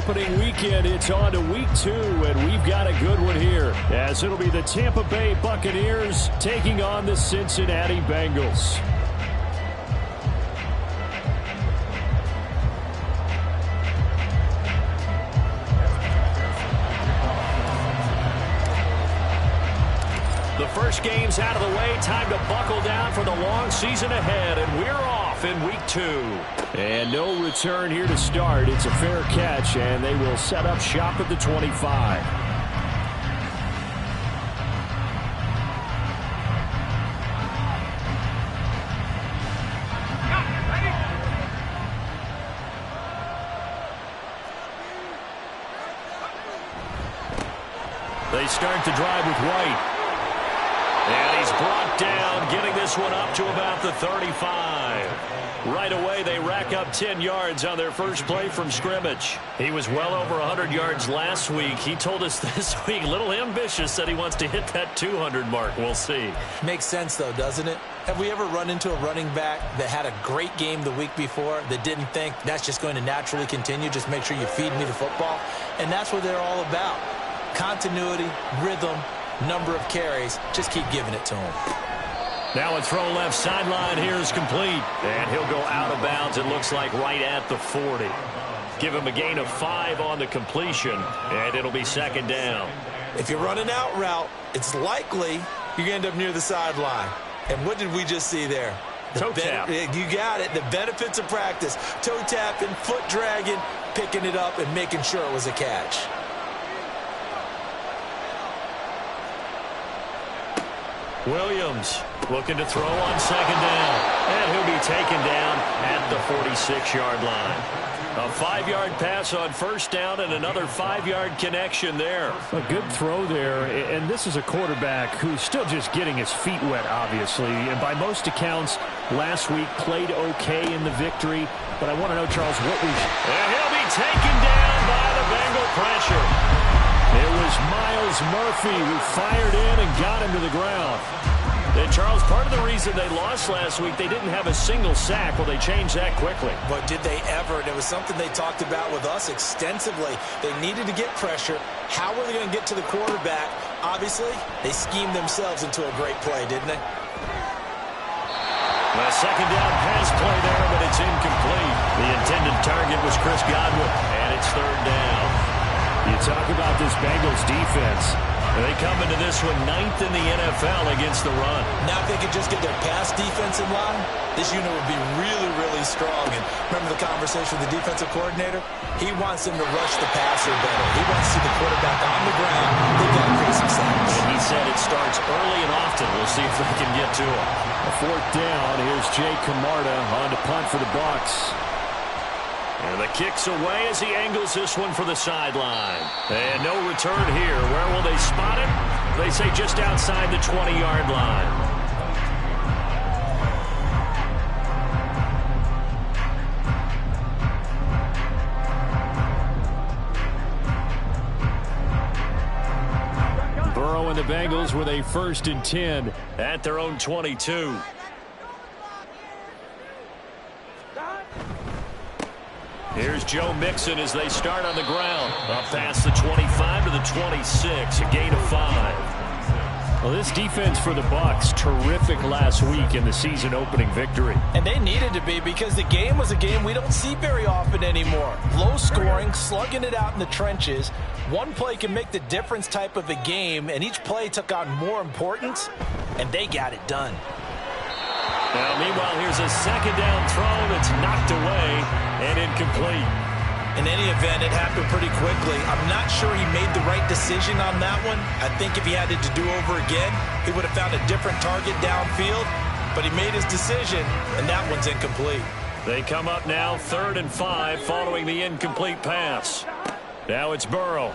opening weekend, it's on to week 2, and we've got a good one here, as it'll be the Tampa Bay Buccaneers taking on the Cincinnati Bengals. The first game's out of the way. Time to buckle down for the long season ahead, and we're off in week 2. And no return here to start. It's a fair catch, and they will set up shop at the 25. They start the drive with White. And he's brought down, getting this one up to about the 35. Right away, they rack up 10 yards on their first play from scrimmage. He was well over 100 yards last week. He told us this week, a little ambitious, said he wants to hit that 200 mark. We'll see. Makes sense, though, doesn't it? Have we ever run into a running back that had a great game the week before that didn't think that's just going to naturally continue? Just make sure you feed me the football. And that's what they're all about. Continuity, rhythm, number of carries. Just keep giving it to him. Now a throw left sideline here is complete. And he'll go out of bounds, it looks like, right at the 40. Give him a gain of 5 on the completion, and it'll be second down. If you're running out route, it's likely you're going to end up near the sideline. And what did we just see there? Toe tap. You got it. The benefits of practice. Toe tapping, foot dragging, picking it up, and making sure it was a catch. Williams looking to throw on second down. And he'll be taken down at the 46-yard line. A 5-yard pass on first down and another 5-yard connection there. A good throw there, and this is a quarterback who's still just getting his feet wet, obviously. And by most accounts, last week played okay in the victory. But I want to know, Charles, what we... And he'll be taken down by the Bengal pressure. It was Miles Murphy who fired in and got him to the ground. And, Charles, part of the reason they lost last week, they didn't have a single sack. Well, they changed that quickly. But did they ever? And it was something they talked about with us extensively. They needed to get pressure. How were they going to get to the quarterback? Obviously, they schemed themselves into a great play, didn't they? A second down pass play there, but it's incomplete. The intended target was Chris Godwin, and it's third down. You talk about this Bengals defense. They come into this one 9th in the NFL against the run. Now if they could just get their pass defense in line, this unit would be really, really strong. And remember the conversation with the defensive coordinator? He wants them to rush the passer better. He wants to see the quarterback on the ground. They've got to create some sacks. And he said it starts early and often. We'll see if they can get to him. A fourth down. Here's Jay Camarda on to punt for the Bucs. And the kick's away as he angles this one for the sideline. And no return here. Where will they spot it? They say just outside the 20-yard line. Burrow and the Bengals with a 1st and 10 at their own 22. Here's Joe Mixon as they start on the ground. Up past the 25 to the 26, a gain of 5. Well, this defense for the Bucs, terrific last week in the season-opening victory. And they needed to be because the game was a game we don't see very often anymore. Low scoring, slugging it out in the trenches. One play can make the difference type of a game, and each play took on more importance, and they got it done. Now, meanwhile, here's a second down throw that's knocked away and incomplete. In any event, it happened pretty quickly. I'm not sure he made the right decision on that one. I think if he had it to do over again, he would have found a different target downfield. But he made his decision, and that one's incomplete. They come up now 3rd and 5 following the incomplete pass. Now it's Burrow.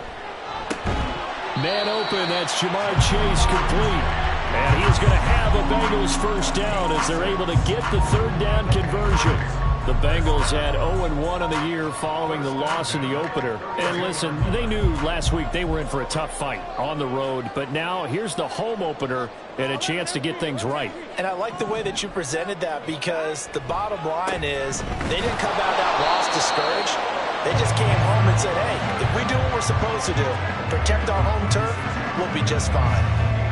Man open, that's Jamar Chase complete. And he is going to have a Bengals first down as they're able to get the 3rd down conversion. The Bengals had 0-1 on the year following the loss in the opener. And listen, they knew last week they were in for a tough fight on the road. But now here's the home opener and a chance to get things right. And I like the way that you presented that because the bottom line is they didn't come out of that loss discouraged. They just came home and said, hey, supposed to do. Protect our home turf, we'll be just fine.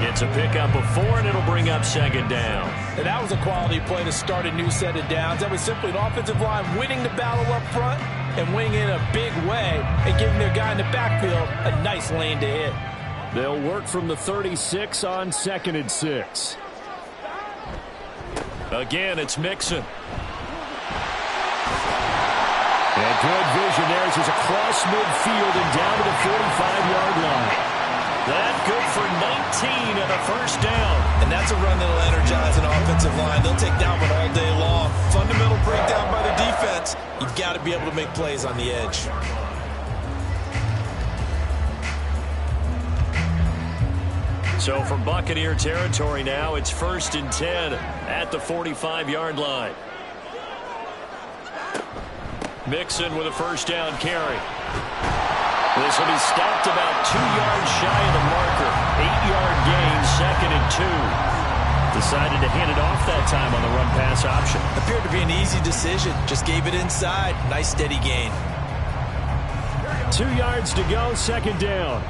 It's a pickup of 4, and it'll bring up second down. And that was a quality play to start a new set of downs. That was simply an offensive line winning the battle up front and winning in a big way and giving their guy in the backfield a nice lane to hit. They'll work from the 36 on 2nd and 6. Again, it's Mixon. And good vision there as he's across midfield and down to the 45-yard line. That good for 19 and a first down. And that's a run that'll energize an offensive line. They'll take that one all day long. Fundamental breakdown by the defense. You've got to be able to make plays on the edge. So from Buccaneer territory now, it's 1st and 10 at the 45-yard line. Mixon with a first down carry. This will be stopped about 2 yards shy of the marker. 8-yard gain, 2nd and 2. Decided to hand it off that time on the run-pass option. Appeared to be an easy decision. Just gave it inside. Nice steady gain. 2 yards to go, 2nd down.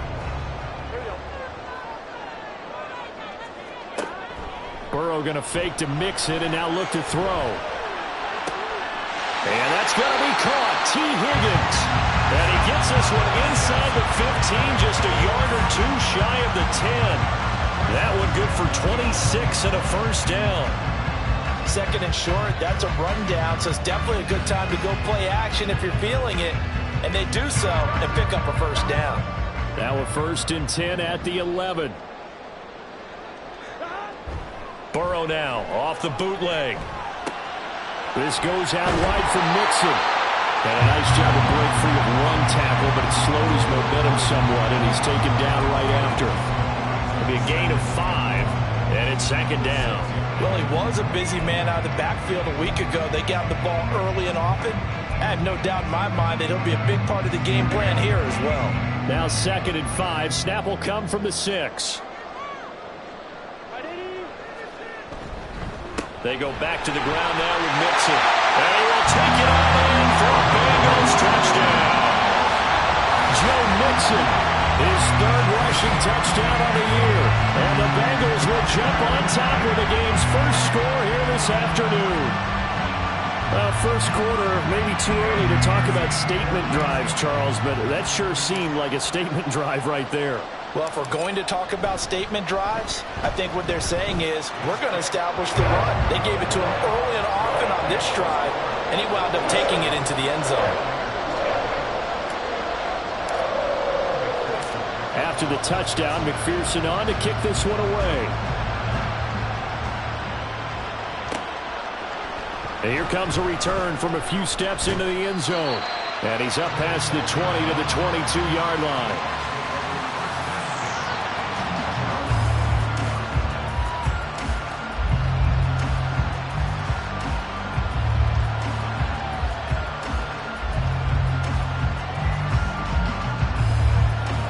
Burrow going to fake to Mixon and now look to throw. And that's going to be caught. T. Higgins. And he gets this one inside the 15, just a yard or 2 shy of the 10. That one good for 26 and a first down. 2nd and short, that's a rundown, so it's definitely a good time to go play action if you're feeling it. And they do so and pick up a first down. Now a 1st and 10 at the 11. Burrow now off the bootleg. This goes out wide for Mixon. And a nice job to break free of 1 tackle, but it slowed his momentum somewhat, and he's taken down right after. It'll be a gain of 5, and it's 2nd down. Well, he was a busy man out of the backfield a week ago. They got the ball early and often. I have no doubt in my mind that he'll be a big part of the game plan here as well. Now 2nd and 5. Snap will come from the 6. They go back to the ground now with Mixon. And he will take it all in for a Bengals touchdown. Joe Mixon, his 3rd rushing touchdown on the year. And the Bengals will jump on top with the game's first score here this afternoon. First quarter, maybe too early to talk about statement drives, Charles, but that sure seemed like a statement drive right there. Well, if we're going to talk about statement drives, I think what they're saying is we're going to establish the run. They gave it to him early and often on this drive, and he wound up taking it into the end zone. After the touchdown, McPherson on to kick this one away. And here comes a return from a few steps into the end zone. And he's up past the 20 to the 22-yard line.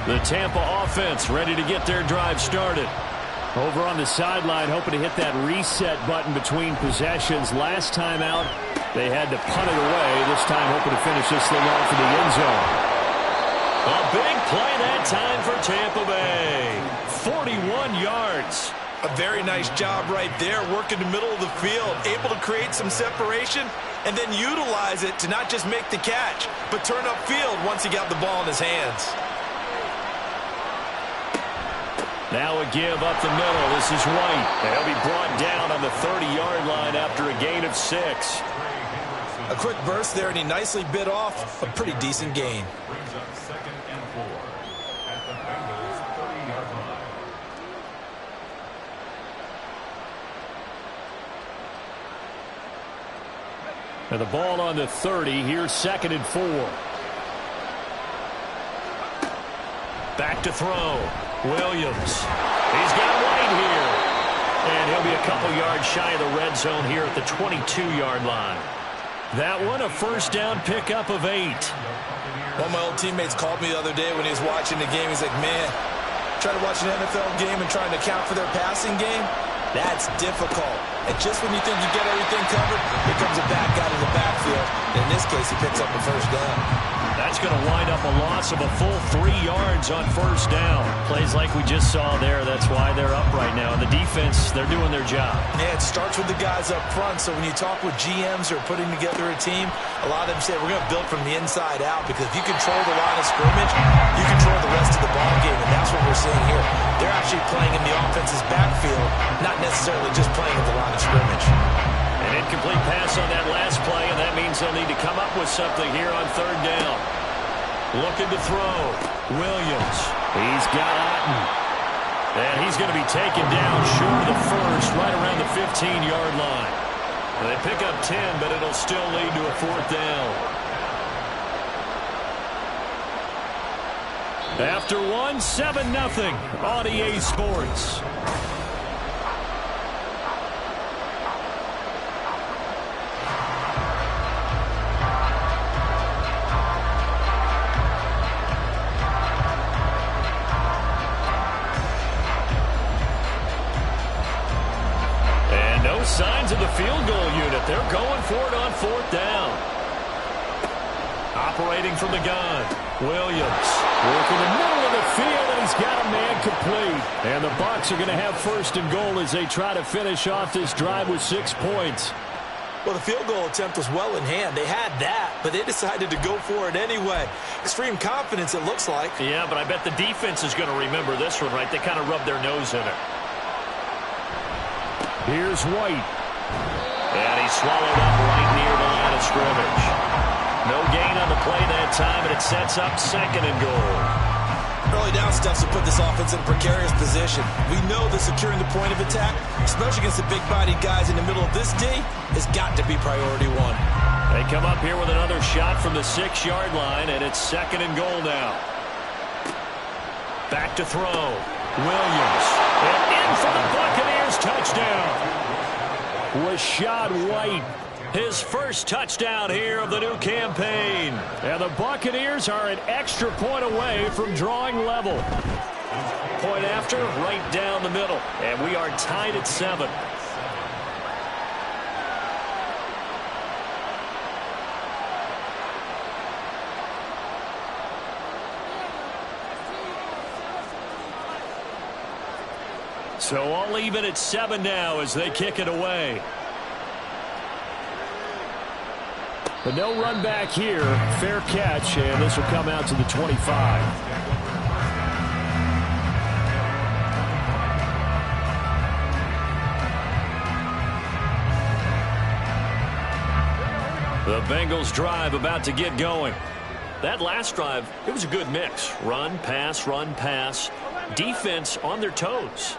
The Tampa offense ready to get their drive started. Over on the sideline, hoping to hit that reset button between possessions. Last time out, they had to punt it away. This time, hoping to finish this thing off in the end zone. A big play that time for Tampa Bay. 41 yards. A very nice job right there, working the middle of the field, able to create some separation, and then utilize it to not just make the catch, but turn upfield once he got the ball in his hands. Now a give up the middle. This is White. And he'll be brought down on the 30-yard line after a gain of 6. A quick burst there, and he nicely bit off a pretty decent gain. And the ball on the 30. Here's 2nd and 4. Back to throw. Williams. He's got White here. And he'll be a couple yards shy of the red zone here at the 22-yard line. That one, a first down pickup of 8. One of my old teammates called me the other day when he was watching the game. He's like, man, trying to watch an NFL game and trying to account for their passing game, that's difficult. And just when you think you get everything covered, here comes a back out of the backfield. In this case, he picks up a first down. That's going to wind up a loss of a full 3 yards on first down. Plays like we just saw there. That's why they're up right now. The defense, they're doing their job. Yeah, it starts with the guys up front. So when you talk with GMs or putting together a team, a lot of them say we're going to build from the inside out, because if you control the line of scrimmage, you control the rest of the ball game, and that's what we're seeing here. They're actually playing in the offense's backfield, not necessarily just playing at the line of scrimmage. An incomplete pass on that last play, and that means they'll need to come up with something here on third down. Looking to throw. Williams. He's got Otten. And he's going to be taken down short of the first, right around the 15-yard line. And they pick up 10, but it'll still lead to a fourth down. After one, 7-0 on EA Sports. Signs of the field goal unit. They're going for it on fourth down. Operating from the gun. Williams working the middle of the field, and he's got a man complete. And the Bucs are going to have first and goal as they try to finish off this drive with 6 points. Well, the field goal attempt was well in hand. They had that, but they decided to go for it anyway. Extreme confidence, it looks like. Yeah, but I bet the defense is going to remember this one, right? They kind of rubbed their nose in it. Here's White. And he swallowed up right near the line of scrimmage. No gain on the play that time, and it sets up second and goal. Early down steps to put this offense in a precarious position. We know that securing the point of attack, especially against the big-bodied guys in the middle of this D, has got to be priority one. They come up here with another shot from the 6-yard line, and it's second and goal now. Back to throw. Williams. And in for the Buccaneers, touchdown. Rashad White, his first touchdown here of the new campaign. And the Buccaneers are an extra point away from drawing level. Point after, right down the middle. And we are tied at 7. So all even at 7 now as they kick it away. But no run back here. Fair catch, and this will come out to the 25. The Bengals drive about to get going. That last drive, it was a good mix. Run, pass, defense on their toes.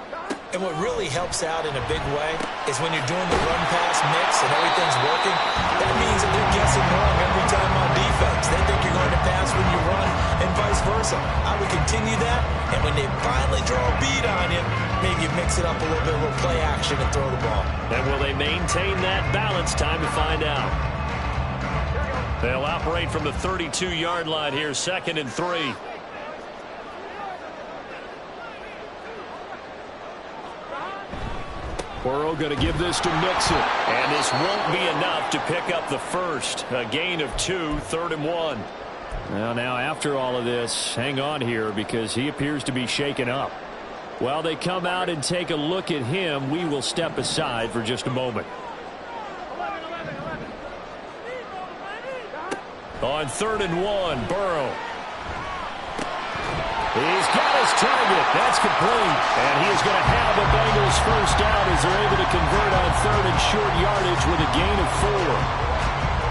And what really helps out in a big way is when you're doing the run-pass mix and everything's working, that means that they're guessing wrong every time on defense. They think you're going to pass when you run and vice versa. I would continue that, and when they finally draw a bead on you, maybe you mix it up a little bit, a little play action and throw the ball. And will they maintain that balance? Time to find out. They'll operate from the 32-yard line here, 2nd and 3. Burrow going to give this to Mixon. And this won't be enough to pick up the first. A gain of 2, 3rd and 1. Well, now after all of this, hang on here because he appears to be shaken up. While they come out and take a look at him, we will step aside for just a moment. On 3rd and 1, Burrow. He's got his target. That's complete. And he is going to have the Bengals first down as they're able to convert on 3rd and short yardage with a gain of 4.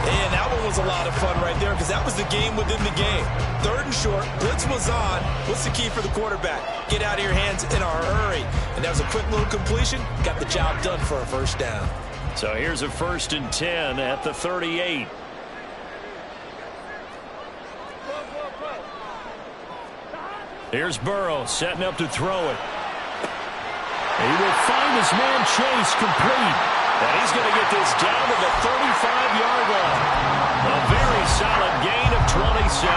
And that one was a lot of fun right there because that was the game within the game. 3rd and short. Blitz was on. What's the key for the quarterback? Get out of your hands in a hurry. And that was a quick little completion. Got the job done for a first down. So here's a 1st and 10 at the 38. Here's Burrow setting up to throw it. He will find his man Chase complete. And he's going to get this down to the 35-yard line. A very solid gain of 27.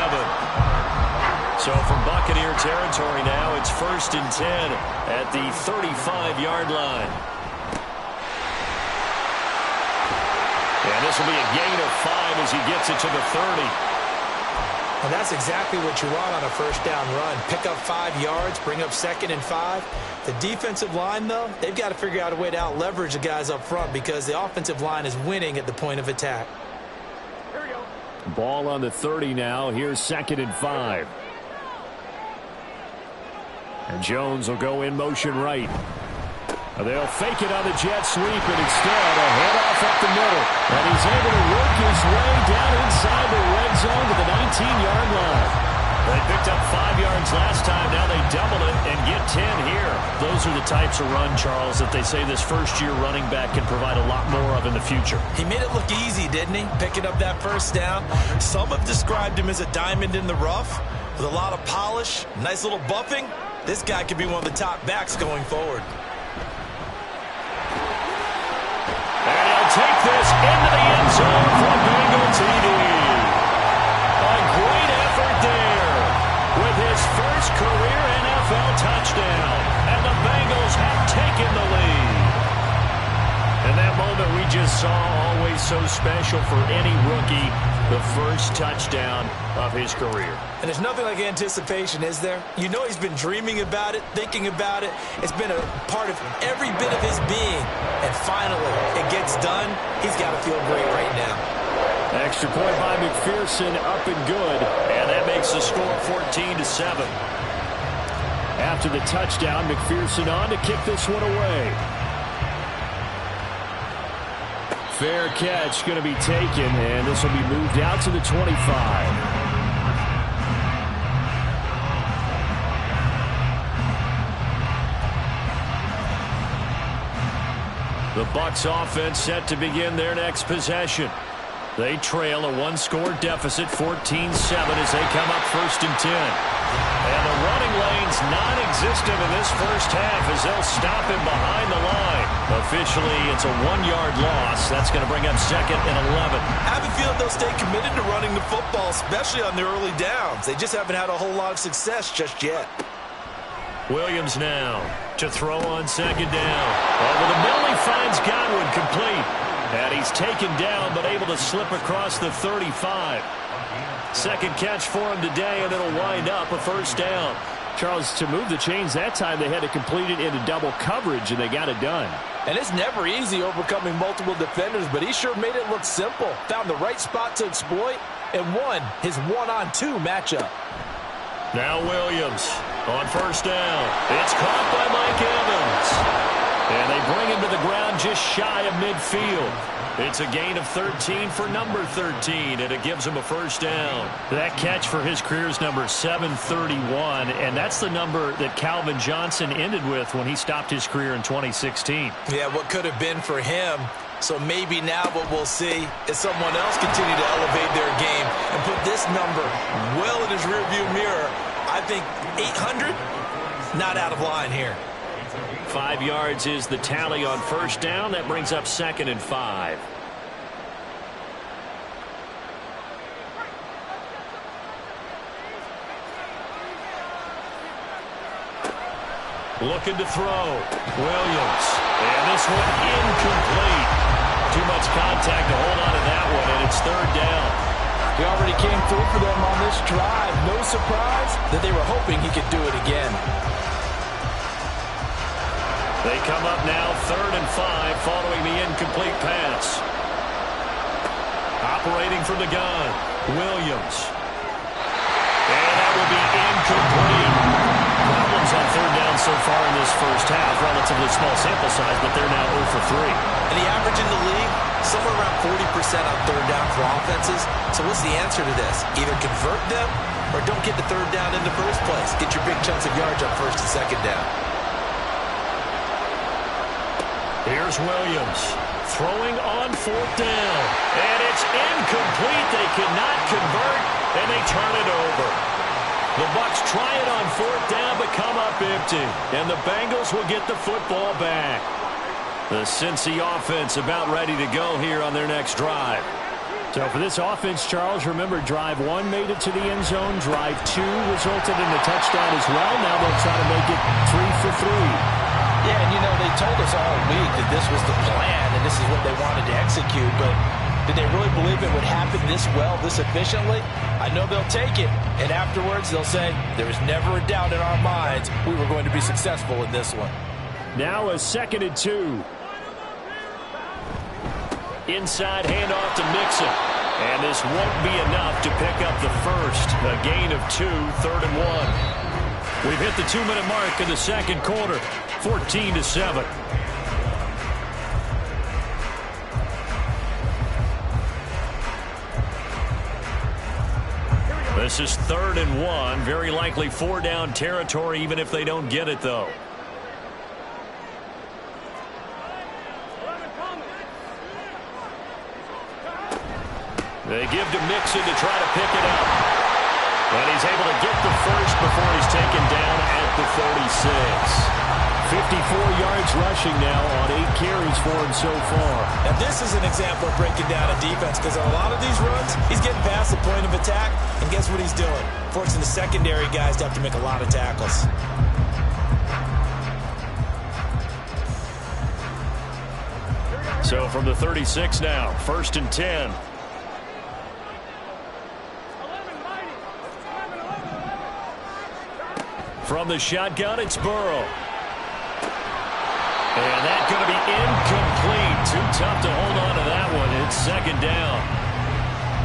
So from Buccaneer territory now, it's 1st and 10 at the 35-yard line. And this will be a gain of 5 as he gets it to the 30. And that's exactly what you want on a first down run. Pick up 5 yards, bring up 2nd and 5. The defensive line, though, they've got to figure out a way to out-leverage the guys up front because the offensive line is winning at the point of attack. Here we go. Ball on the 30 now. Here's 2nd and 5. And Jones will go in motion right. They'll fake it on the jet sweep, and instead a handoff up the middle. And he's able to work his way down inside the red zone to the 19-yard line. They picked up 5 yards last time. Now they double it and get 10 here. Those are the types of run, Charles, that they say this first-year running back can provide a lot more of in the future. He made it look easy, didn't he? Picking up that first down. Some have described him as a diamond in the rough with a lot of polish, nice little buffing. This guy could be one of the top backs going forward. And he'll take this into the end zone for a Bengal TD. A great effort there with his first career NFL touchdown. And the Bengals have taken the lead. And that moment we just saw, always so special for any rookie, the first touchdown of his career. And there's nothing like anticipation, is there? You know he's been dreaming about it, thinking about it. It's been a part of every bit of his being. And finally, it gets done. He's got to feel great right now. Extra point by McPherson, up and good. And that makes the score 14-7. After the touchdown, McPherson on to kick this one away. Fair catch going to be taken, and this will be moved out to the 25. The Bucs offense set to begin their next possession. They trail a one-score deficit, 14-7, as they come up 1st and 10. And the running lane's non-existent in this first half as they'll stop him behind the line. Officially, it's a 1-yard loss. That's going to bring up 2nd and 11. I have a feeling they'll stay committed to running the football, especially on their early downs. They just haven't had a whole lot of success just yet. Williams now to throw on 2nd down. Over the middle, he finds Godwin complete. And he's taken down, but able to slip across the 35. Second catch for him today, and it'll wind up a 1st down. Charles, to move the chains that time, they had to complete it into double coverage, and they got it done. And it's never easy overcoming multiple defenders, but he sure made it look simple. Found the right spot to exploit and won his 1-on-2 matchup. Now Williams on 1st down. It's caught by Mike Evans. And they bring him to the ground just shy of midfield. It's a gain of 13 for number 13, and it gives him a 1st down. That catch for his career is number 731, and that's the number that Calvin Johnson ended with when he stopped his career in 2016. Yeah, what could have been for him. So maybe now what we'll see is someone else continue to elevate their game and put this number well in his rearview mirror. I think 800, not out of line here. 5 yards is the tally on 1st down. That brings up 2nd and 5. Looking to throw. Williams. And this one incomplete. Too much contact to hold on to that one, and it's 3rd down. He already came through for them on this drive. No surprise that they were hoping he could do it again. They come up now 3rd and 5 following the incomplete pass. Operating from the gun, Williams. And that will be incomplete. Problems on 3rd down so far in this first half. Relatively small sample size, but they're now 0 for 3. And the average in the league, somewhere around 40% on 3rd down for offenses. So what's the answer to this? Either convert them or don't get the 3rd down in the first place. Get your big chunks of yards on 1st and 2nd down. Here's Williams throwing on 4th down. And it's incomplete. They cannot convert, and they turn it over. The Bucs try it on 4th down, but come up empty. And the Bengals will get the football back. The Cincy offense about ready to go here on their next drive. So for this offense, Charles, remember, drive 1 made it to the end zone. Drive 2 resulted in a touchdown as well. Now they'll try to make it 3 for 3. Yeah, and you know, they told us all week that this was the plan and this is what they wanted to execute, but did they really believe it would happen this well, this efficiently? I I know they'll take it, and afterwards they'll say, there was never a doubt in our minds we were going to be successful in this one. Now a 2nd and 2. Inside handoff to Mixon. And this won't be enough to pick up the first. A gain of 2, 3rd and 1. We've hit the 2-minute mark in the second quarter. 14-7. This is 3rd and 1. Very likely 4-down territory, even if they don't get it, though. They give to Mixon to try to pick it up. And he's able to get the first before he's taken down at the 36. 54 yards rushing now on 8 carries for him so far. Now this is an example of breaking down a defense, because on a lot of these runs, he's getting past the point of attack, and guess what he's doing? Forcing the secondary guys to have to make a lot of tackles. So from the 36 now, 1st and 10. From the shotgun, it's Burrow. And that's going to be incomplete. Too tough to hold on to that one. It's 2nd down.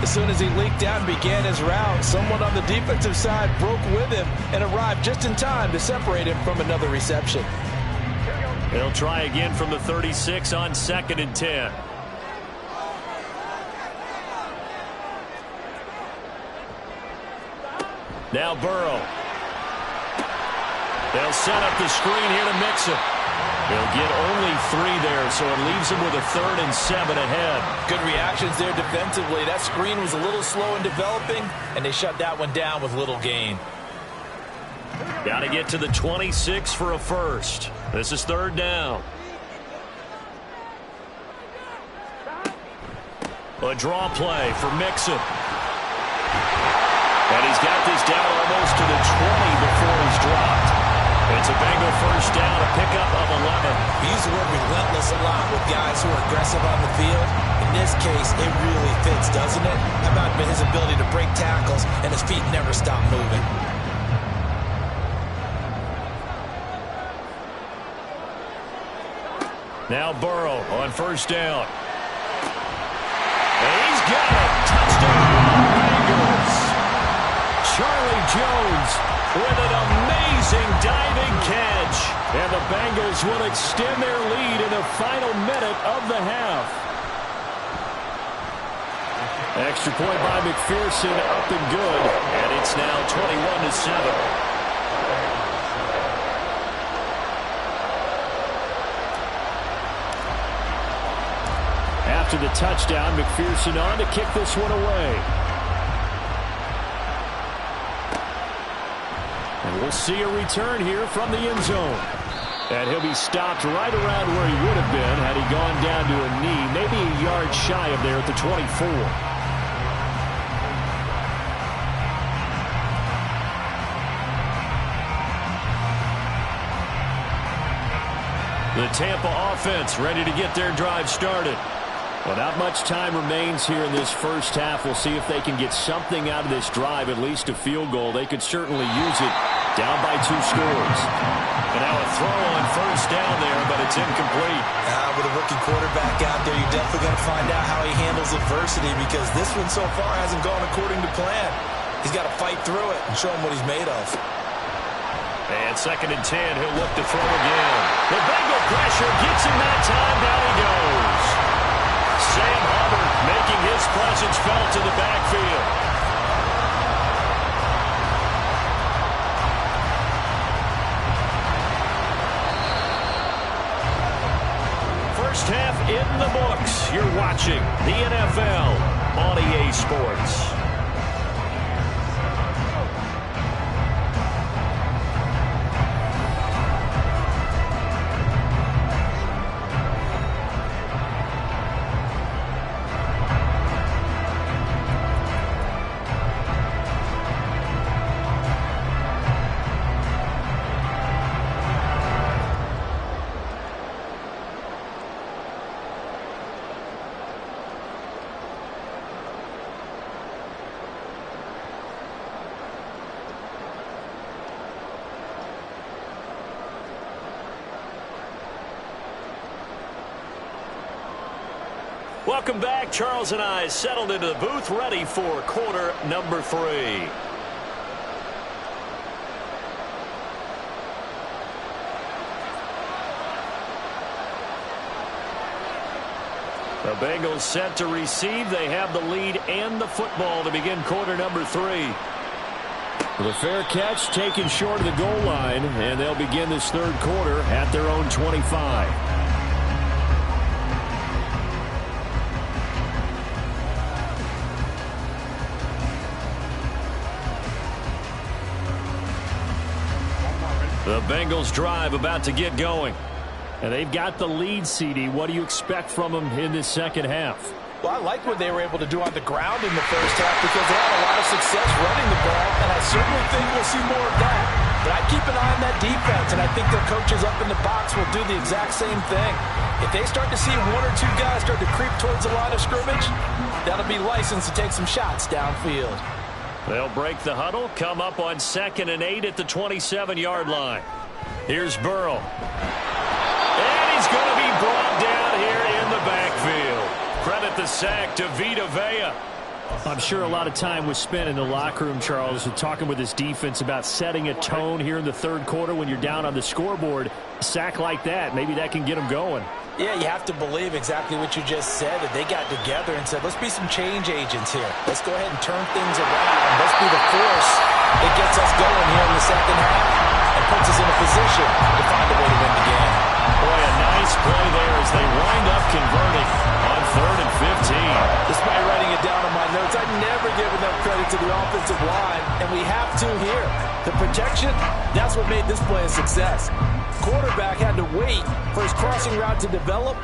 As soon as he leaked out and began his route, someone on the defensive side broke with him and arrived just in time to separate him from another reception. They'll try again from the 36 on 2nd and 10. Now Burrow. They'll set up the screen here to Mixon. They'll get only 3 there, so it leaves them with a 3rd and 7 ahead. Good reactions there defensively. That screen was a little slow in developing, and they shut that one down with little gain. Got to get to the 26 for a first. This is 3rd down. A draw play for Mixon. And he's got this down almost to the 20 before he's dropped. It's a Bengal first down, a pickup of 11. We use the word relentless a lot with guys who are aggressive on the field. In this case, it really fits, doesn't it? How about his ability to break tackles and his feet never stop moving? Now Burrow on 1st down. And he's got it. Touchdown, Bengals. Charlie Jones with an amazing diving catch. And the Bengals will extend their lead in the final minute of the half. Extra point by McPherson, up and good. And it's now 21-7. After the touchdown, McPherson on to kick this one away. And we'll see a return here from the end zone. And he'll be stopped right around where he would have been had he gone down to a knee, maybe a yard shy of there at the 24. The Tampa offense ready to get their drive started. Well, not much time remains here in this first half. We'll see if they can get something out of this drive, at least a field goal. They could certainly use it down by 2 scores. And now a throw on 1st down there, but it's incomplete. With a rookie quarterback out there, you're definitely going to find out how he handles adversity, because this one so far hasn't gone according to plan. He's got to fight through it and show him what he's made of. And 2nd and 10, he'll look to throw again. The Bengal pressure gets him that time. Down he goes. Sam Hubbard making his presence felt in the backfield. First half in the books. You're watching the NFL on EA Sports. Welcome back. Charles and I settled into the booth, ready for quarter number 3. The Bengals set to receive. They have the lead and the football to begin quarter number 3. The fair catch taken short of the goal line, and they'll begin this third quarter at their own 25. The Bengals drive about to get going. And they've got the lead, CD. What do you expect from them in this second half? Well, I like what they were able to do on the ground in the first half because they had a lot of success running the ball, and I certainly think we'll see more of that. But I keep an eye on that defense, and I think their coaches up in the box will do the exact same thing. If they start to see 1 or 2 guys start to creep towards the line of scrimmage, that'll be licensed to take some shots downfield. They'll break the huddle, come up on 2nd and 8 at the 27-yard line. Here's Burrow. And he's going to be brought down here in the backfield. Credit the sack to Vita Vea. I'm sure a lot of time was spent in the locker room, Charles, talking with his defense about setting a tone here in the third quarter when you're down on the scoreboard. A sack like that, maybe that can get them going. Yeah, you have to believe exactly what you just said, that they got together and said, let's be some change agents here. Let's go ahead and turn things around. Let's be the force that gets us going here in the second half and puts us in a position to find a way to win the game. Boy, a nice play there as they wind up converting on 3rd and 15. Despite writing it down on my notes, I never give enough credit to the offensive line, and we have to here. The protection, that's what made this play a success. Quarterback had to wait for his crossing route to develop,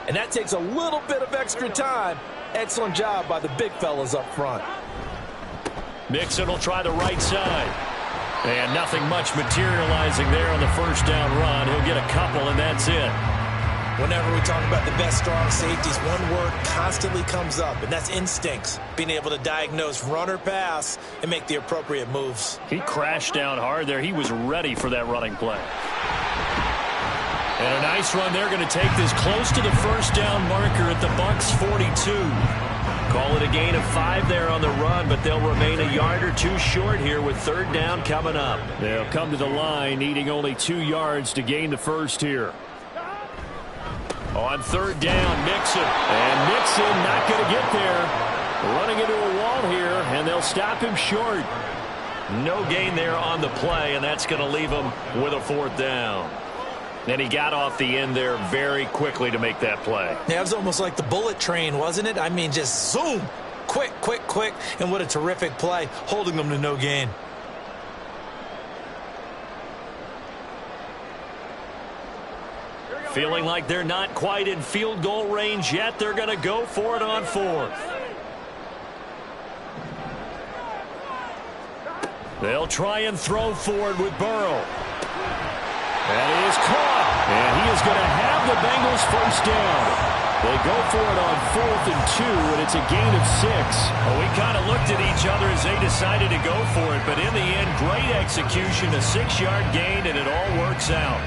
and that takes a little bit of extra time. Excellent job by the big fellas up front. Mixon will try the right side. And nothing much materializing there on the first down run. He'll get a couple, and that's it. Whenever we talk about the best strong safeties, one word constantly comes up, and that's instincts. Being able to diagnose run or pass and make the appropriate moves. He crashed down hard there. He was ready for that running play. And a nice run. They're going to take this close to the first down marker at the Bucs 42. Call it a gain of 5 there on the run, but they'll remain a yard or 2 short here with 3rd down coming up. They'll come to the line needing only 2 yards to gain the first here. On 3rd down, Mixon. And Mixon not going to get there. Running into a wall here, and they'll stop him short. No gain there on the play, and that's going to leave him with a 4th down. And he got off the end there very quickly to make that play. Yeah, it was almost like the bullet train, wasn't it? I mean, just zoom. Quick, quick, quick. And what a terrific play, holding them to no gain. Feeling like they're not quite in field goal range yet. They're going to go for it on 4th. They'll try and throw forward with Burrow. And he is caught. And he is going to have the Bengals first down. They go for it on 4th and 2, and it's a gain of 6. Well, we kind of looked at each other as they decided to go for it, but in the end, great execution, a 6-yard gain, and it all works out.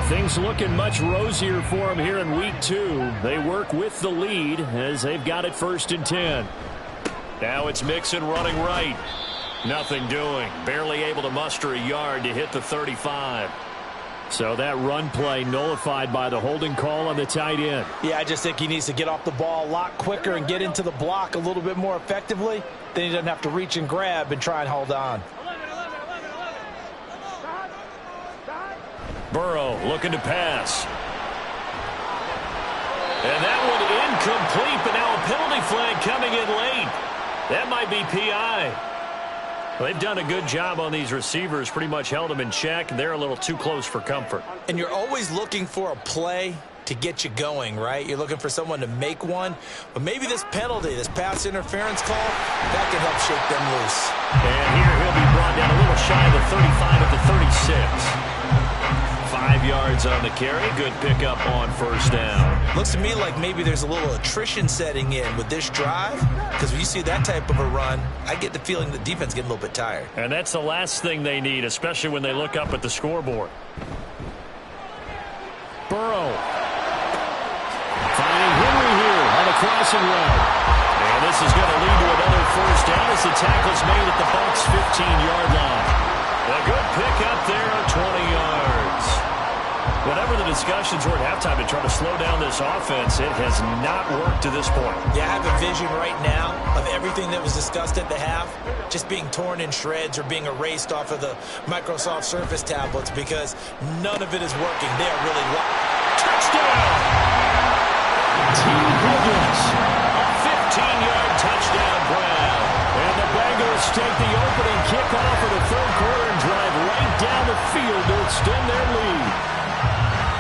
Things looking much rosier for them here in week 2. They work with the lead as they've got it 1st and 10. Now it's Mixon running right. Nothing doing. Barely able to muster a yard to hit the 35. So that run play nullified by the holding call on the tight end. Yeah, I just think he needs to get off the ball a lot quicker and get into the block a little bit more effectively. Then he doesn't have to reach and grab and try and hold on. Burrow looking to pass. And that one incomplete, but now a penalty flag coming in late. That might be PI. They've done a good job on these receivers, pretty much held them in check. They're a little too close for comfort. And you're always looking for a play to get you going, right? You're looking for someone to make one. But maybe this penalty, this pass interference call, that can help shake them loose. And here he'll be brought down a little shy of the 35 at the 36. 5 yards on the carry. Good pickup on first down. Looks to me like maybe there's a little attrition setting in with this drive, because when you see that type of a run, I get the feeling the defense getting a little bit tired. And that's the last thing they need, especially when they look up at the scoreboard. Burrow. crossing route. And this is going to lead to another first down as the tackle's made at the Bucs' 15-yard line. A good pickup there, 20 yards. Whatever the discussions were at halftime to try to slow down this offense, it has not worked to this point. Yeah, I have a vision right now of everything that was discussed at the half just being torn in shreds or being erased off of the Microsoft Surface tablets because none of it is working. They are really touchdown! T. Higgins, a 15-yard touchdown grab. And the Bengals take the opening kickoff of the third quarter and drive right down the field to extend their lead.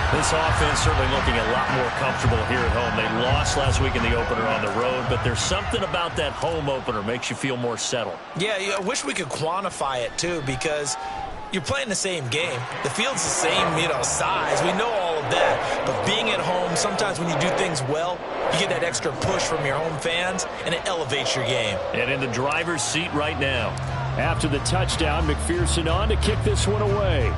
This offense certainly looking a lot more comfortable here at home. They lost last week in the opener on the road, but there's something about that home opener makes you feel more settled. Yeah, I wish we could quantify it, too, because you're playing the same game. The field's the same, size. We know all of that. But being at home, sometimes when you do things well, you get that extra push from your home fans, and it elevates your game. And in the driver's seat right now. After the touchdown, McPherson on to kick this one away.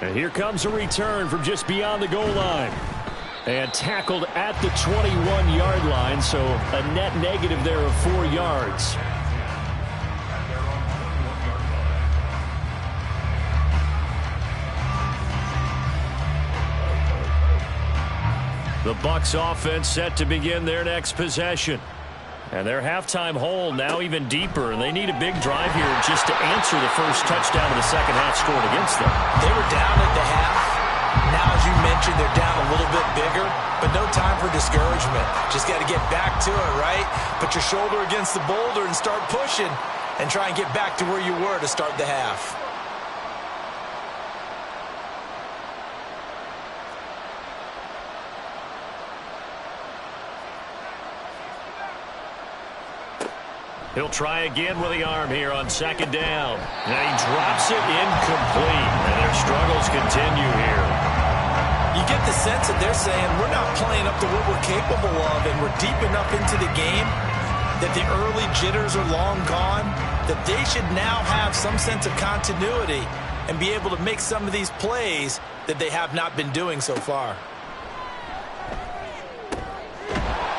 And here comes a return from just beyond the goal line. And tackled at the 21-yard line, so a net negative there of 4 yards. The Bucs offense set to begin their next possession. And their halftime hole now even deeper, and they need a big drive here just to answer the first touchdown of the second half scored against them. They were down at the half. Now, as you mentioned, they're down a little bit bigger, but no time for discouragement. Just got to get back to it, right? Put your shoulder against the boulder and start pushing and try and get back to where you were to start the half. He'll try again with the arm here on second down. And he drops it incomplete. And their struggles continue here. You get the sense that they're saying we're not playing up to what we're capable of, and we're deep enough into the game that the early jitters are long gone, that they should now have some sense of continuity and be able to make some of these plays that they have not been doing so far.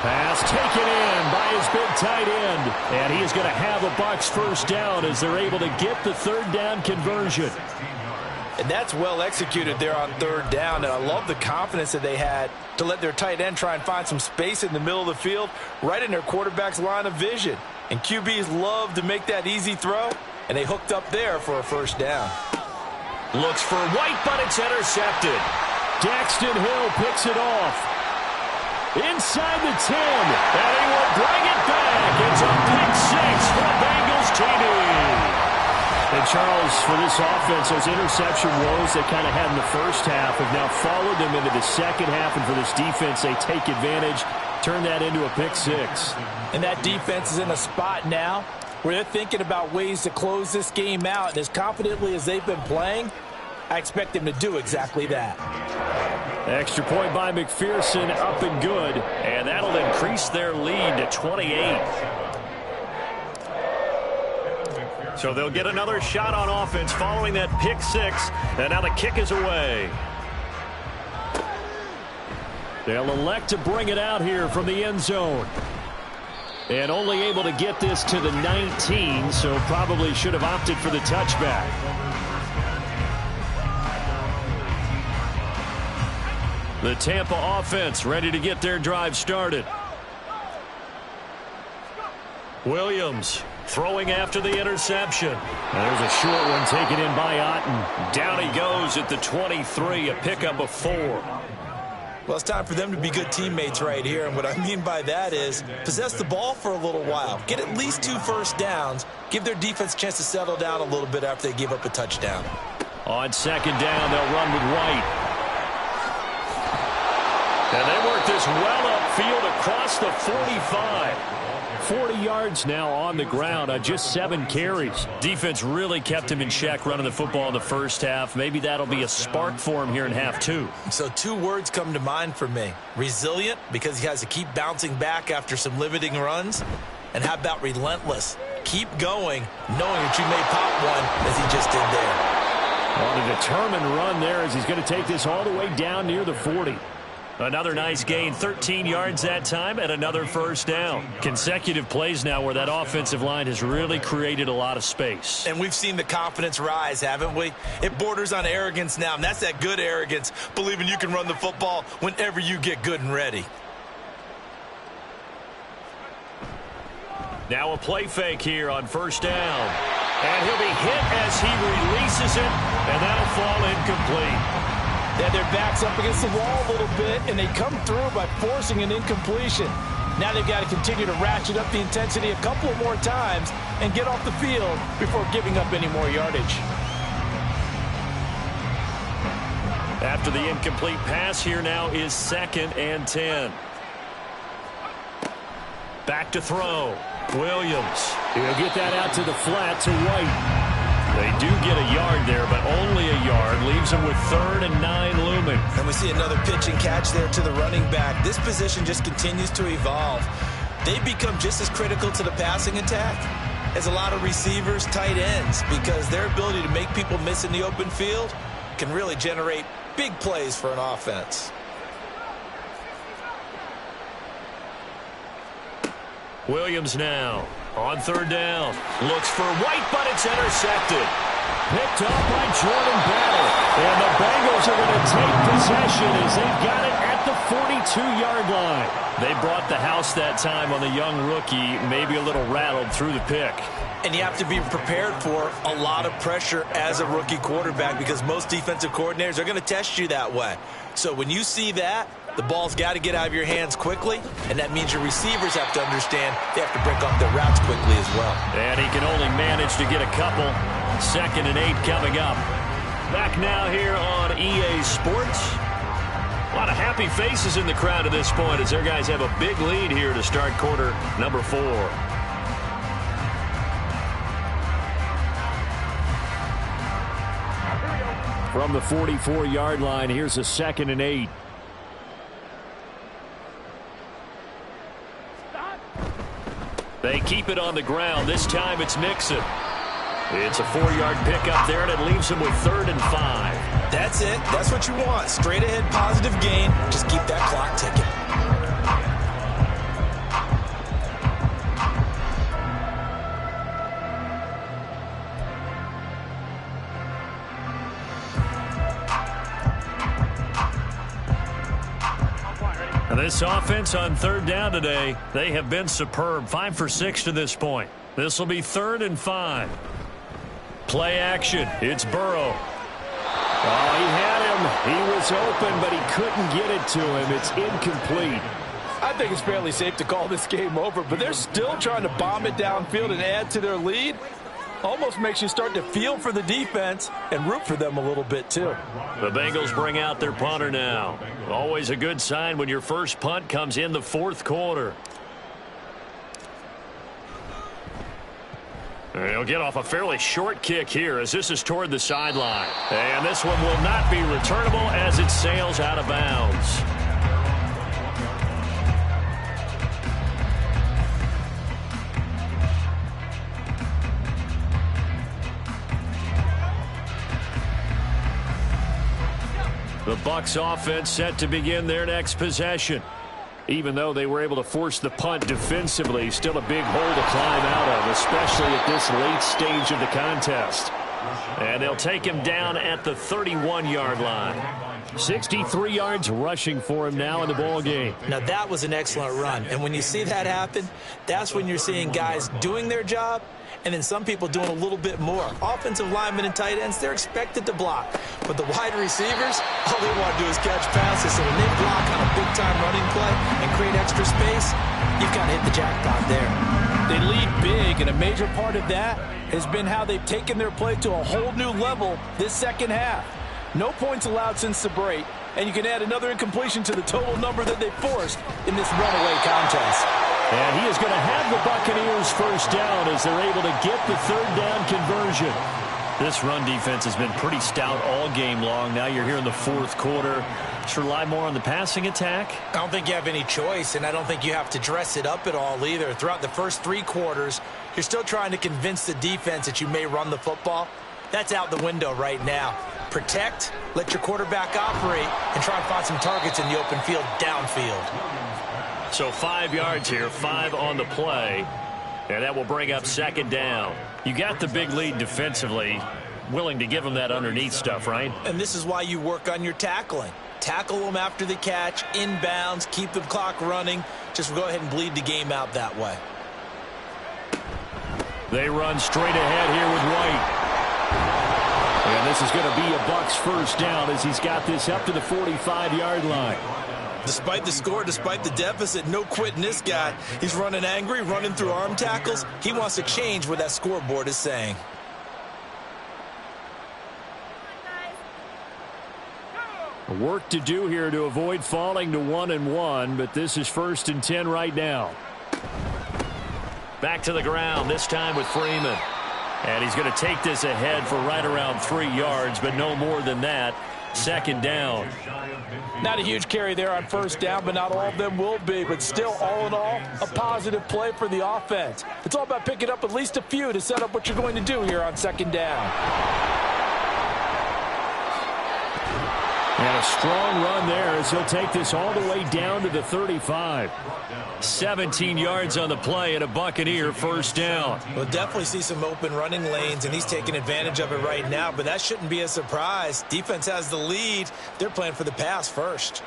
Pass taken in by his big tight end. And he is going to have a Bucs first down as they're able to get the third down conversion. And that's well executed there on third down. And I love the confidence that they had to let their tight end try and find some space in the middle of the field, right in their quarterback's line of vision. And QBs love to make that easy throw, and they hooked up there for a first down. Looks for White, but it's intercepted. Daxton Hill picks it off. Inside the 10, and he will bring it back. It's a pick six for the Bengals TD. And Charles, for this offense, those interception woes they kind of had in the first half have now followed them into the second half, and for this defense, they take advantage, turn that into a pick six. And that defense is in a spot now where they're thinking about ways to close this game out, and as confidently as they've been playing, I expect them to do exactly that. Extra point by McPherson, up and good. And that'll increase their lead to 28. So they'll get another shot on offense following that pick six. And now the kick is away. They'll elect to bring it out here from the end zone. And only able to get this to the 19, so probably should have opted for the touchback. The Tampa offense ready to get their drive started. Williams throwing after the interception. There's a short one taken in by Otten. Down he goes at the 23, a pickup of 4. Well, it's time for them to be good teammates right here, and what I mean by that is possess the ball for a little while. Get at least 2 first downs. Give their defense a chance to settle down a little bit after they give up a touchdown. On second down, they'll run with White. And they work this well upfield across the 45. 40 yards now on the ground on just 7 carries. Defense really kept him in check running the football in the first half. Maybe that'll be a spark for him here in half 2. So 2 words come to mind for me. Resilient, because he has to keep bouncing back after some limiting runs. And how about relentless? Keep going, knowing that you may pop one as he just did there. On a determined run there as he's going to take this all the way down near the 40. Another nice gain, 13 yards that time, and another first down. Consecutive plays now where that offensive line has really created a lot of space. And we've seen the confidence rise, haven't we? It borders on arrogance now, and that's that good arrogance, believing you can run the football whenever you get good and ready. Now a play fake here on first down. And he'll be hit as he releases it, and that'll fall incomplete. They had their backs up against the wall a little bit, and they come through by forcing an incompletion. Now they've got to continue to ratchet up the intensity a couple of more times and get off the field before giving up any more yardage. After the incomplete pass, here now is 2nd and 10. Back to throw. Williams. He'll get that out to the flat to White. They do get a yard there, but only a yard. Leaves them with 3rd and 9 looming. And we see another pitch and catch there to the running back. This position just continues to evolve. They become just as critical to the passing attack as a lot of receivers, tight ends, because their ability to make people miss in the open field can really generate big plays for an offense. Williams now on 3rd down. Looks for White, but it's intercepted. Picked up by Jordan Battle. And the Bengals are going to take possession as they've got it at the 42-yard line. They brought the house that time on the young rookie, maybe a little rattled through the pick. And you have to be prepared for a lot of pressure as a rookie quarterback because most defensive coordinators are going to test you that way. So when you see that, the ball's got to get out of your hands quickly, and that means your receivers have to understand they have to break off their routes quickly as well. And he can only manage to get a couple. 2nd and 8 coming up. Back now here on EA Sports. A lot of happy faces in the crowd at this point as their guys have a big lead here to start quarter number 4. From the 44-yard line, here's a 2nd and 8. They keep it on the ground. This time it's Mixon. It's a 4-yard pickup there, and it leaves him with 3rd and 5. That's it. That's what you want. Straight ahead, positive gain. Just keep that clock ticking. This offense on 3rd down today, they have been superb. 5 for 6 to this point. This will be 3rd and 5. Play action. It's Burrow. Oh, he had him. He was open, but he couldn't get it to him. It's incomplete. I think it's fairly safe to call this game over, but they're still trying to bomb it downfield and add to their lead. Almost makes you start to feel for the defense and root for them a little bit, too. The Bengals bring out their punter now. Always a good sign when your first punt comes in the 4th quarter. He'll get off a fairly short kick here as this is toward the sideline. And this one will not be returnable as it sails out of bounds. The Bucs offense set to begin their next possession. Even though they were able to force the punt defensively, still a big hole to climb out of, especially at this late stage of the contest. And they'll take him down at the 31-yard line. 63 yards rushing for him now in the ball game. Now that was an excellent run. And when you see that happen, that's when you're seeing guys doing their job and then some people doing a little bit more. Offensive linemen and tight ends, they're expected to block. But the wide receivers, all they want to do is catch passes. So when they block on a big-time running play and create extra space, you've got to hit the jackpot there. They lead big, and a major part of that has been how they've taken their play to a whole new level this second half. No points allowed since the break, and you can add another incompletion to the total number that they forced in this runaway contest. And he is going to have the Buccaneers first down as they're able to get the 3rd down conversion. This run defense has been pretty stout all game long. Now you're here in the 4th quarter. Should rely more on the passing attack? I don't think you have any choice, and I don't think you have to dress it up at all either. Throughout the first 3 quarters, you're still trying to convince the defense that you may run the football, That's out the window right now. Protect, let your quarterback operate, and try and find some targets in the open field downfield. So 5 yards here, 5 on the play, and that will bring up second down. You got the big lead defensively, willing to give them that underneath stuff, right? And this is why you work on your tackling. Tackle them after the catch, inbounds, keep the clock running. Just go ahead and bleed the game out that way. They run straight ahead here with White. And this is going to be a Bucs first down as he's got this up to the 45-yard line. Despite the score, despite the deficit, no quitting this guy. He's running angry, running through arm tackles. He wants to change what that scoreboard is saying. Work to do here to avoid falling to 1-1, but this is 1st and 10 right now. Back to the ground, this time with Freeman. And he's going to take this ahead for right around 3 yards, but no more than that. Second down. Not a huge carry there on first down, but not all of them will be. But still, all in all, a positive play for the offense. It's all about picking up at least a few to set up what you're going to do here on second down. And a strong run there as he'll take this all the way down to the 35. 17 yards on the play and a Buccaneer first down. We'll definitely see some open running lanes, and he's taking advantage of it right now, but that shouldn't be a surprise. Defense has the lead. They're playing for the pass first.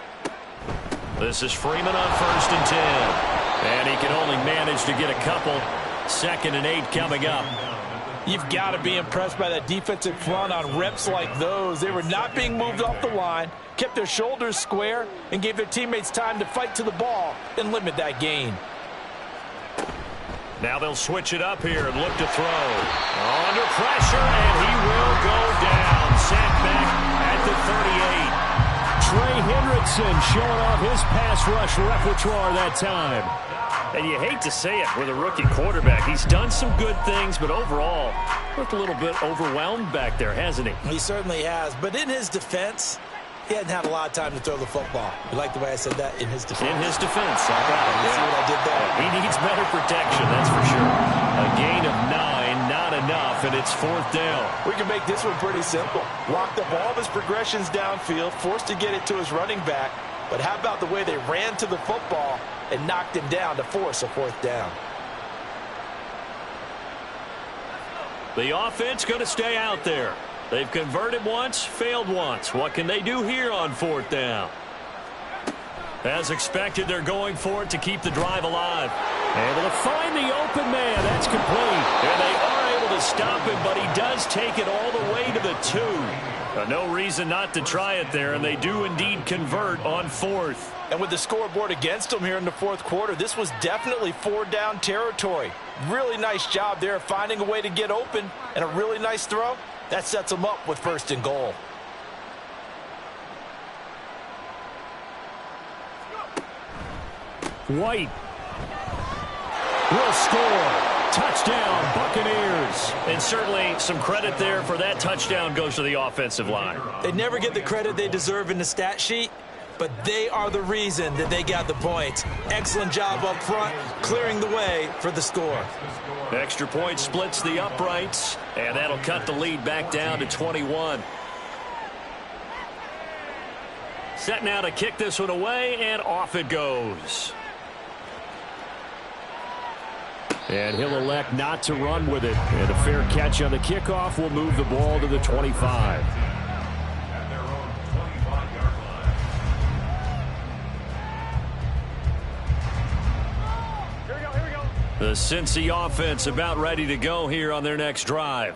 This is Freeman on 1st and 10. And he can only manage to get a couple. 2nd and 8 coming up. You've got to be impressed by that defensive front on reps like those. They were not being moved off the line, kept their shoulders square, and gave their teammates time to fight to the ball and limit that gain. Now they'll switch it up here and look to throw. Under pressure, and he will go down. Sacked back at the 38. Trey Hendrickson showing off his pass rush repertoire that time. And you hate to say it with a rookie quarterback. He's done some good things, but overall, looked a little bit overwhelmed back there, hasn't he? He certainly has. But in his defense, he hadn't had a lot of time to throw the football. You like the way I said that? In his defense. In his defense. I got it. You see what I did there? He needs better protection, that's for sure. A gain of 9, not enough, and it's 4th down. We can make this one pretty simple. Locked up all of his progressions downfield, forced to get it to his running back. But how about the way they ran to the football and knocked him down to force a 4th down? The offense going to stay out there. They've converted once, failed once. What can they do here on 4th down? As expected, they're going for it to keep the drive alive. Able to find the open man. That's complete. And they are able to stop him, but he does take it all the way to the 2. No reason not to try it there, and they do indeed convert on 4th. And with the scoreboard against them here in the 4th quarter, this was definitely 4-down territory. Really nice job there finding a way to get open, and a really nice throw. That sets them up with 1st and goal. White will score. Touchdown, Buccaneers. And certainly some credit there for that touchdown goes to the offensive line. They never get the credit they deserve in the stat sheet, but they are the reason that they got the points. Excellent job up front, clearing the way for the score. Extra point splits the uprights, and that'll cut the lead back down to 21. Set now to kick this one away, and off it goes. And he'll elect not to run with it. And a fair catch on the kickoff will move the ball to the 25. The Cincy offense about ready to go here on their next drive.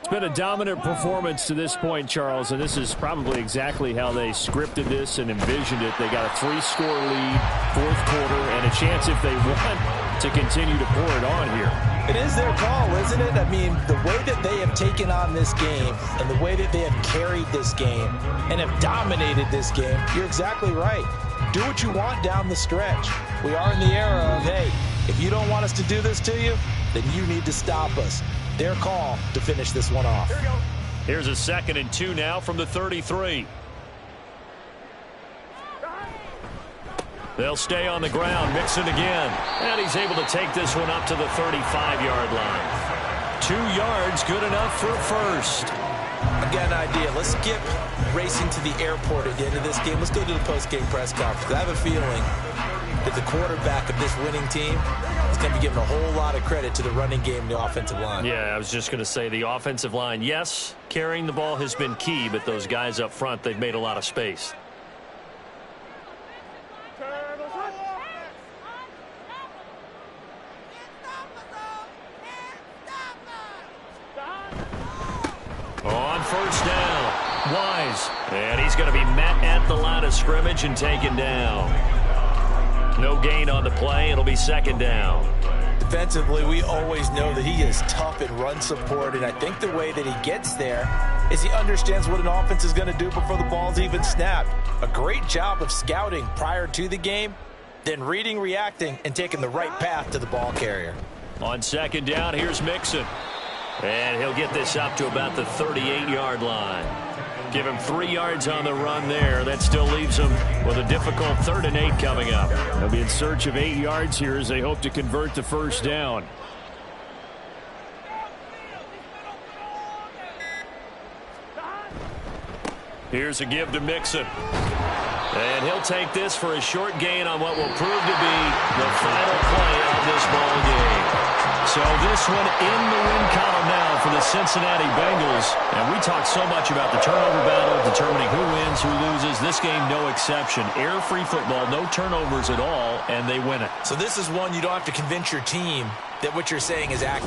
It's been a dominant performance to this point, Charles, and this is probably exactly how they scripted this and envisioned it. They got a 3-score lead, 4th quarter, and a chance if they want to continue to pour it on here. It is their call, isn't it? I mean, the way that they have taken on this game and the way that they have carried this game and have dominated this game, you're exactly right. Do what you want down the stretch. We are in the era of, hey, if you don't want us to do this to you, then you need to stop us. Their call to finish this one off. Here's a 2nd and 2 now from the 33. They'll stay on the ground, Mixon again. And he's able to take this one up to the 35-yard line. 2 yards, good enough for a first. I've got an idea. Let's skip racing to the airport at the end of this game. Let's go to the post-game press conference. I have a feeling that the quarterback of this winning team is going to be giving a whole lot of credit to the running game and the offensive line. Yeah, I was just going to say the offensive line, yes, carrying the ball has been key, but those guys up front, they've made a lot of space. On first down, Wise. And he's going to be met at the line of scrimmage and taken down. No gain on the play. It'll be second down. Defensively, we always know that he is tough in run support, and I think the way that he gets there is he understands what an offense is going to do before the ball's even snapped. A great job of scouting prior to the game, then reading, reacting, and taking the right path to the ball carrier. On second down, here's Mixon. And he'll get this up to about the 38-yard line. Give him 3 yards on the run there. That still leaves him with a difficult 3rd and 8 coming up. They'll be in search of 8 yards here as they hope to convert the first down. Here's a give to Mixon. And he'll take this for a short gain on what will prove to be the final play of this ball game. So this one in the win column now for the Cincinnati Bengals. And we talked so much about the turnover battle, determining who wins, who loses. This game, no exception. Error-free football, no turnovers at all, and they win it. So this is one you don't have to convince your team that what you're saying is accurate.